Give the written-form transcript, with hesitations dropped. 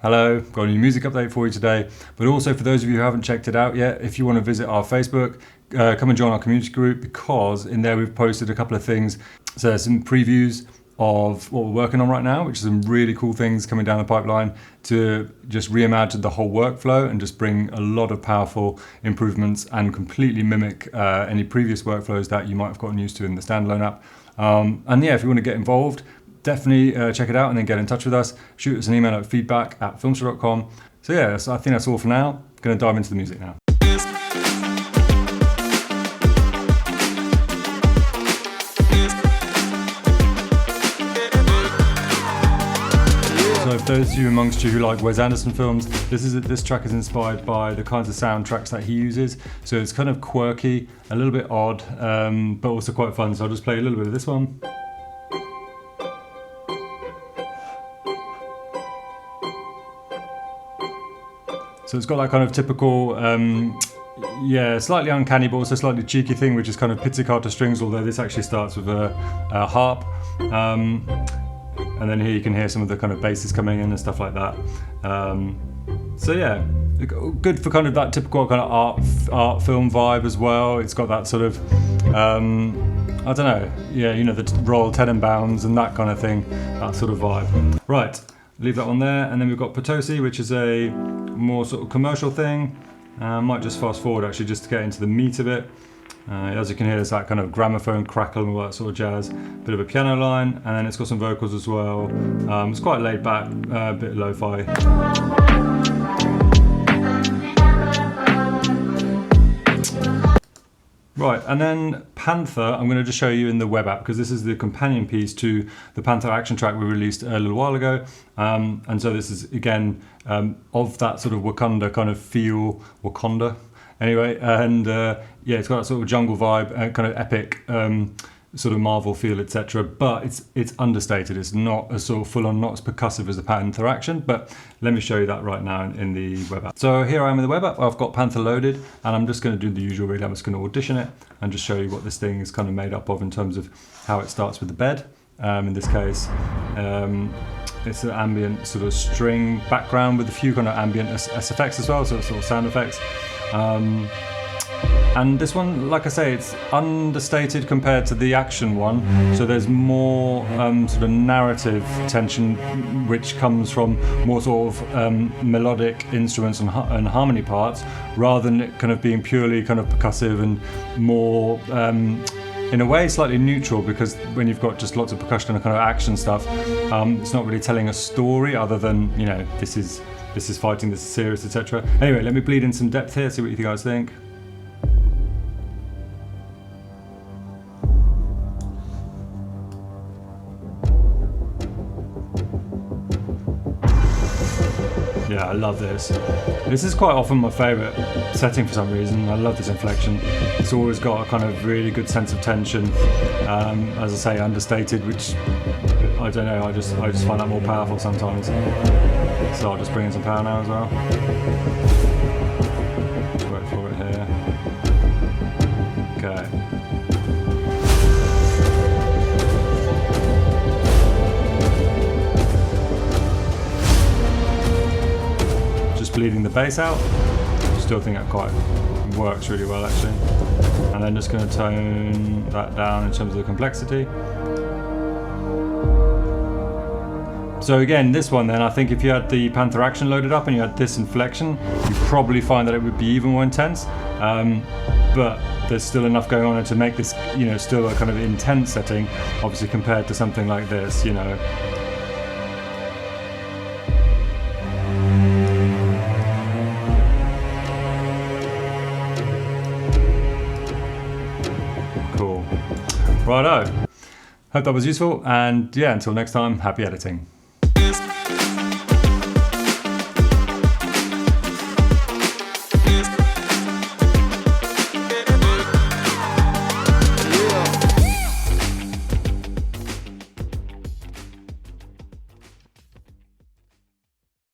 Hello, got a new music update for you today, but also for those of you who haven't checked it out yet, if you want to visit our Facebook, come and join our community group, because in there we've posted a couple of things. So there's some previews of what we're working on right now, which is some really cool things coming down the pipeline to just reimagine the whole workflow and just bring a lot of powerful improvements and completely mimic any previous workflows that you might have gotten used to in the standalone app. And yeah, if you want to get involved, definitely check it out and then get in touch with us. Shoot us an email at feedback@filmstro.com. So yeah, I think that's all for now. Going to dive into the music now. So for those of you amongst you who like Wes Anderson films, this track is inspired by the kinds of soundtracks that he uses. So it's kind of quirky, a little bit odd, but also quite fun. So I'll just play a little bit of this one. So it's got that kind of typical, slightly uncanny but also slightly cheeky thing, which is kind of pizzicato strings, although this actually starts with a harp. And then here you can hear some of the kind of basses coming in and stuff like that. So yeah, good for kind of that typical kind of art film vibe as well. It's got that sort of, I don't know, yeah, you know, the Royal Tenenbaums and that kind of thing, that sort of vibe. Right, leave that one there, and then we've got Potosi, which is a more sort of commercial thing. Might just fast forward actually just to get into the meat of it. As you can hear, there's that kind of gramophone crackle and all that sort of jazz. Bit of a piano line, and then it's got some vocals as well. It's quite laid back, a bit lo-fi. Right, and then Panther, I'm going to just show you in the web app, because this is the companion piece to the Panther action track we released a little while ago. And so this is, again, of that sort of Wakanda kind of feel, Wakanda. Anyway, and yeah, it's got that sort of jungle vibe, kind of epic sort of Marvel feel, etc. But it's understated. It's not as sort of full-on, not as percussive as the Panther action. But let me show you that right now in the web app. So here I am in the web app. I've got Panther loaded, and I'm just going to do the usual. Really, I'm just going to audition it and just show you what this thing is kind of made up of in terms of how it starts with the bed. In this case, it's an ambient sort of string background with a few kind of ambient effects as well, so sort of sound effects. And this one, like I say, it's understated compared to the action one, so there's more sort of narrative tension, which comes from more sort of melodic instruments and harmony parts, rather than it kind of being purely kind of percussive and more, in a way, slightly neutral, because when you've got just lots of percussion and kind of action stuff, it's not really telling a story other than, you know, this is fighting, this is serious, etc. Anyway, let me bleed in some depth here, see what you guys think. Yeah, I love this. This is quite often my favourite setting for some reason. I love this inflection. It's always got a kind of really good sense of tension. As I say, understated, which I don't know. I just find that more powerful sometimes. So I'll just bring in some power now as well. Just wait for it here. Okay. Bleeding the bass out. Still think that quite works really well actually. And then just going to tone that down in terms of the complexity. So again, this one then, I think if you had the Panther action loaded up and you had this inflection, you'd probably find that it would be even more intense. But there's still enough going on to make this, you know, still a kind of intense setting, obviously compared to something like this, you know. Righto. Hope that was useful, and yeah, until next time, happy editing.